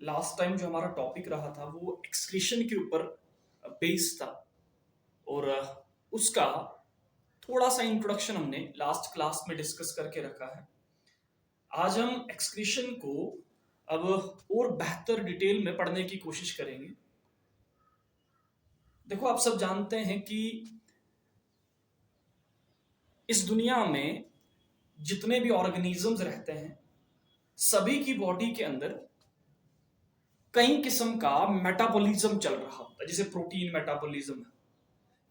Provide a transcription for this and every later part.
Last time जो हमारा topic रहा था वो एक्सक्रीशन के ऊपर बेस्ड था और उसका थोड़ा सा इंट्रोडक्शन हमने लास्ट क्लास में डिस्कस करके रखा है। आज हम एक्सक्रीशन को अब और बेहतर डिटेल में पढ़ने की कोशिश करेंगे। देखो, आप सब जानते हैं कि इस दुनिया में जितने भी ऑर्गेनिजम्स रहते हैं सभी की बॉडी के अंदर कई किस्म का मेटाबॉलिज्म चल रहा होता है। जैसे प्रोटीन मेटाबॉलिज्म है,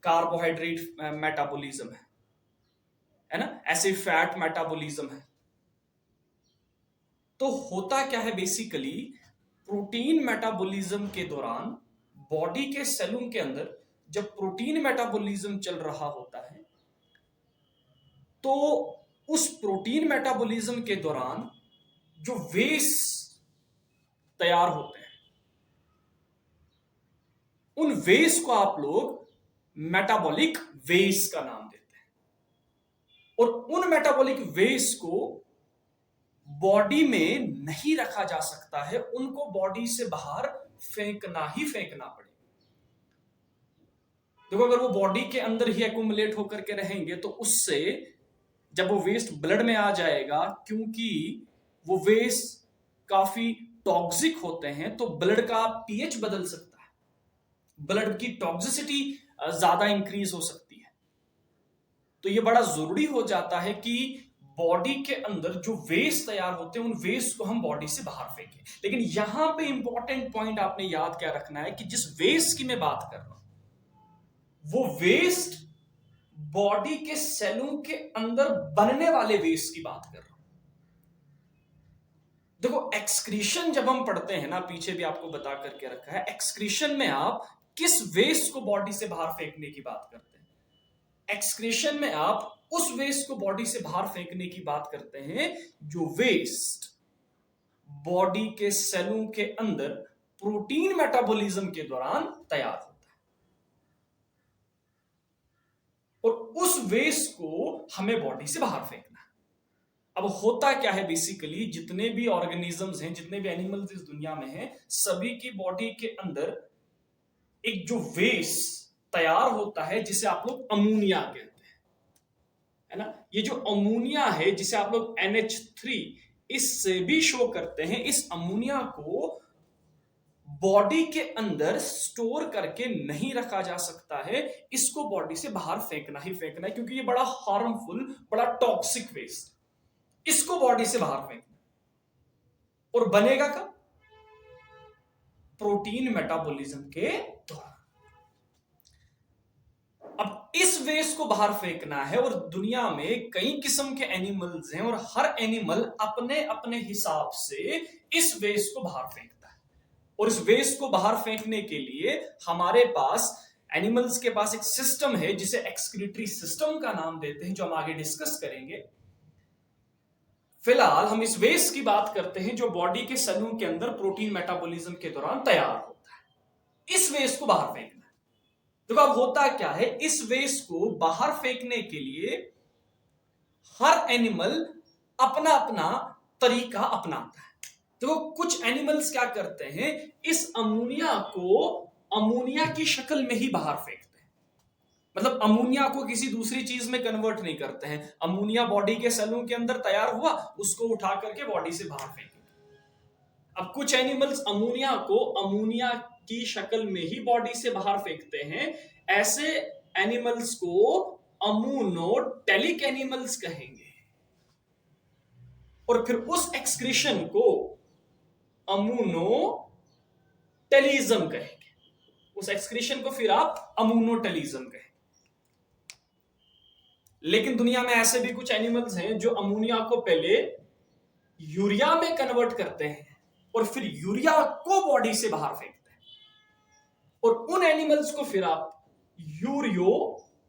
कार्बोहाइड्रेट मेटाबॉलिज्म है ना, ऐसे फैट मेटाबॉलिज्म है। तो होता क्या है बेसिकली, प्रोटीन मेटाबॉलिज्म के दौरान बॉडी के सेलों के अंदर जब प्रोटीन मेटाबॉलिज्म चल रहा होता है तो उस प्रोटीन मेटाबॉलिज्म के दौरान जो वेस्ट तैयार होते हैं उन वेस्ट को आप लोग मेटाबॉलिक वेस्ट का नाम देते हैं। और उन मेटाबॉलिक वेस्ट को बॉडी में नहीं रखा जा सकता है, उनको बॉडी से बाहर फेंकना ही फेंकना पड़ेगा। देखो, अगर वो बॉडी के अंदर ही एक्यूमुलेट होकर के रहेंगे तो उससे जब वो वेस्ट ब्लड में आ जाएगा, क्योंकि वो वेस्ट काफी टॉक्सिक होते हैं तो ब्लड का पीएच बदल सकता है, ब्लड की टॉक्सिसिटी ज्यादा इंक्रीज हो सकती है। तो ये बड़ा जरूरी हो जाता है कि बॉडी के अंदर जो वेस्ट तैयार होते हैं उन वेस्ट को हम बॉडी से बाहर फेंकें। लेकिन यहां पे इंपॉर्टेंट पॉइंट आपने याद क्या रखना है कि जिस वेस्ट की मैं बात कर रहा हूं वो वेस्ट बॉडी के सेलों के अंदर बनने वाले वेस्ट की बात कर रहा हूं। देखो, एक्सक्रीशन जब हम पढ़ते हैं ना, पीछे भी आपको बता करके रखा है, एक्सक्रीशन में आप किस वेस्ट को बॉडी से बाहर फेंकने की बात करते हैं। एक्सक्रीशन में आप उस वेस्ट को बॉडी से बाहर फेंकने की बात करते हैं जो वेस्ट बॉडी के सेलों के अंदर प्रोटीन मेटाबॉलिज्म के दौरान तैयार होता है। और उस वेस्ट को हमें बॉडी से बाहर फेंकना है। अब होता क्या है बेसिकली, जितने भी ऑर्गेनिजम्स हैं, जितने भी एनिमल्स इस दुनिया में हैं, सभी की बॉडी के अंदर एक जो वेस्ट तैयार होता है जिसे आप लोग अमोनिया कहते हैं, है ना। ये जो अमोनिया है जिसे आप लोग NH3 इससे भी शो करते हैं, इस अमोनिया को बॉडी के अंदर स्टोर करके नहीं रखा जा सकता है, इसको बॉडी से बाहर फेंकना ही फेंकना है, क्योंकि ये बड़ा हार्मफुल, बड़ा टॉक्सिक वेस्ट, इसको बॉडी से बाहर फेंकना। और बनेगा कब? प्रोटीन मेटाबॉलिज्म के दौरान। अब इस वेस्ट को बाहर फेंकना है और दुनिया में कई किस्म के एनिमल्स हैं और हर एनिमल अपने अपने हिसाब से इस वेस्ट को बाहर फेंकता है। और इस वेस्ट को बाहर फेंकने के लिए हमारे पास, एनिमल्स के पास एक सिस्टम है जिसे एक्सक्रीटरी सिस्टम का नाम देते हैं, जो हम आगे डिस्कस करेंगे। फिलहाल हम इस वेस्ट की बात करते हैं जो बॉडी के सेलों के अंदर प्रोटीन मेटाबॉलिज्म के दौरान तैयार होता है। इस वेस्ट को बाहर फेंकना। तो अब होता क्या है, इस वेस्ट को बाहर फेंकने के लिए हर एनिमल अपना अपना तरीका अपनाता है। तो कुछ एनिमल्स क्या करते हैं, इस अमोनिया को अमोनिया की शक्ल में ही बाहर फेंकते हैं। मतलब अमोनिया को किसी दूसरी चीज में कन्वर्ट नहीं करते हैं। अमोनिया बॉडी के सेलों के अंदर तैयार हुआ, उसको उठा करके बॉडी से बाहर फेंकेंगे। अब कुछ एनिमल्स अमोनिया को अमोनिया की शक्ल में ही बॉडी से बाहर फेंकते हैं। ऐसे एनिमल्स को अमोनोटेलिक एनिमल्स कहेंगे। और फिर उस एक्सक्रीशन को अमोनोटेलिज्म कहेंगे। उस एक्सक्रीशन को फिर आप अमोनोटेलिज्म कहेंगे। लेकिन दुनिया में ऐसे भी कुछ एनिमल्स हैं जो अमोनिया को पहले यूरिया में कन्वर्ट करते हैं और फिर यूरिया को बॉडी से बाहर फेंकते हैं। और उन एनिमल्स को फिर आप यूरियोटेलिक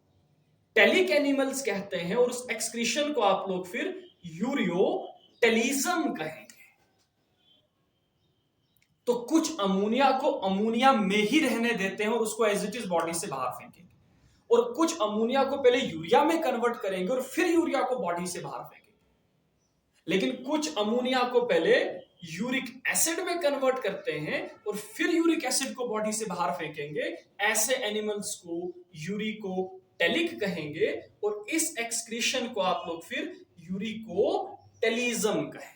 एनिमल्स कहते हैं और उस एक्सक्रीशन को आप लोग फिर यूरियोटेलिज्म कहेंगे। तो कुछ अमोनिया को अमोनिया में ही रहने देते हैं और उसको एज इट इज बॉडी से बाहर फेंकेंगे, और कुछ अमोनिया को पहले यूरिया में कन्वर्ट करेंगे और फिर यूरिया को बॉडी से बाहर फेंकेंगे। लेकिन कुछ अमोनिया को पहले यूरिक एसिड में कन्वर्ट करते हैं और फिर यूरिक एसिड को बॉडी से बाहर फेंकेंगे, ऐसे एनिमल्स को यूरिकोटेलिक कहेंगे और इस एक्सक्रीशन को आप लोग फिर यूरिकोटेलिज्म कहेंगे।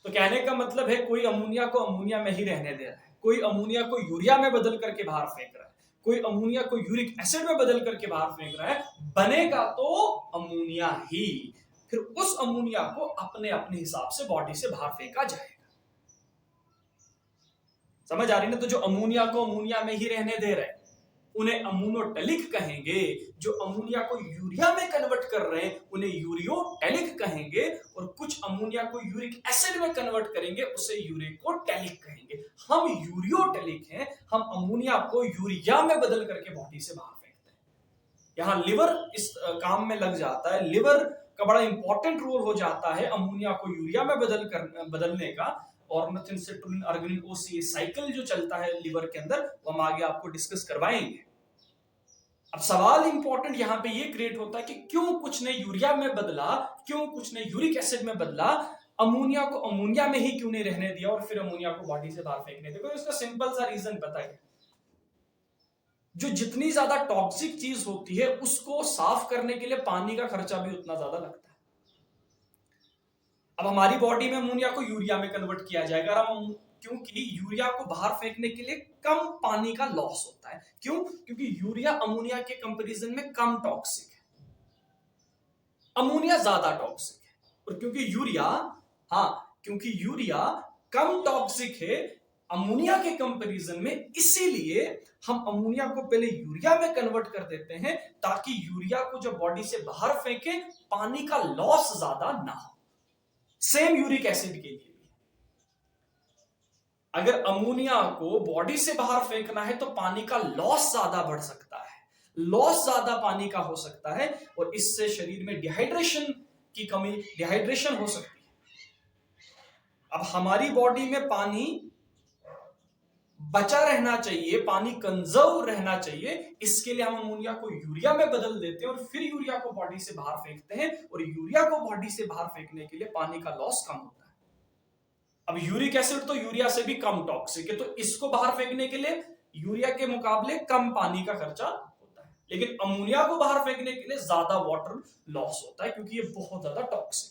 तो कहने का मतलब है कोई अमोनिया को अमोनिया में ही रहने दे रहा है, कोई अमोनिया को यूरिया में बदल करके बाहर फेंक रहा है, कोई अमोनिया को यूरिक एसिड में बदल करके बाहर फेंक रहा है, बनेगा तो अमोनिया ही। फिर उस अमोनिया को अपने अपने हिसाब से बॉडी से बाहर फेंका जाएगा। समझ आ रही ना? तो जो अमोनिया को अमोनिया में ही रहने दे रहे हैं उन्हें अमोनोटेलिक कहेंगे, जो अमोनिया को यूरिया में कन्वर्ट कर रहे हैं उन्हें यूरियोटेलिक कहेंगे, और कुछ अमोनिया को यूरिक एसिड में कन्वर्ट करेंगे उसे यूरिकोटेलिक कहेंगे। हम यूरियोटेलिक हैं, हम अमोनिया को यूरिया में बदल करके बॉडी से बाहर फेंकते हैं। यहां लिवर इस काम में लग जाता है, लिवर का बड़ा इंपॉर्टेंट रोल हो जाता है अमोनिया को यूरिया में बदलने का। ऑर्निथिन, सिट्रुलिन, अर्जिनिन, ओसी साइकिल जो चलता है लिवर के अंदर वो हम आगे आपको डिस्कस करवाएंगे। अब सवाल इंपॉर्टेंट यहां पे ये क्रिएट होता है कि क्यों कुछ ने यूरिया में बदला, क्यों कुछ ने यूरिक एसिड में बदला, अमोनिया को अमोनिया में ही क्यों नहीं रहने दिया और फिर अमोनिया को बॉडी से बाहर फेंकने दिया? इसका सिंपल सा रीजन पता है, जो जितनी ज्यादा टॉक्सिक चीज होती है उसको साफ करने के लिए पानी का खर्चा भी उतना ज्यादा लगता है। अब हमारी बॉडी में अमोनिया को यूरिया में कन्वर्ट किया जाएगा, क्योंकि यूरिया को बाहर फेंकने के लिए कम पानी का लॉस होता है। क्यों? क्योंकि यूरिया अमोनिया के कंपैरिजन में कम टॉक्सिक है, अमोनिया ज्यादा टॉक्सिक है। और क्योंकि यूरिया कम टॉक्सिक है अमोनिया के कंपैरिजन में, इसीलिए हम अमोनिया को पहले यूरिया में कन्वर्ट कर देते हैं ताकि यूरिया को जब बॉडी से बाहर फेंके पानी का लॉस ज्यादा ना हो। सेम यूरिक एसिड के लिए भी, अगर अमोनिया को बॉडी से बाहर फेंकना है तो पानी का लॉस ज्यादा बढ़ सकता है, लॉस ज्यादा पानी का हो सकता है, और इससे शरीर में डिहाइड्रेशन की कमी, डिहाइड्रेशन हो सकती है। अब हमारी बॉडी में पानी बचा रहना चाहिए, पानी कंजर्व रहना चाहिए, इसके लिए हम अमोनिया को यूरिया में बदल देते हैं और फिर यूरिया को बॉडी से बाहर फेंकते हैं, और यूरिया को बॉडी से बाहर फेंकने के लिए पानी का लॉस कम होता है। अब यूरिक एसिड तो यूरिया से भी कम टॉक्सिक है, तो इसको बाहर फेंकने के लिए यूरिया के मुकाबले कम पानी का खर्चा होता है, लेकिन अमोनिया को बाहर फेंकने के लिए ज्यादा वाटर लॉस होता है क्योंकि ये बहुत ज्यादा टॉक्सिक है।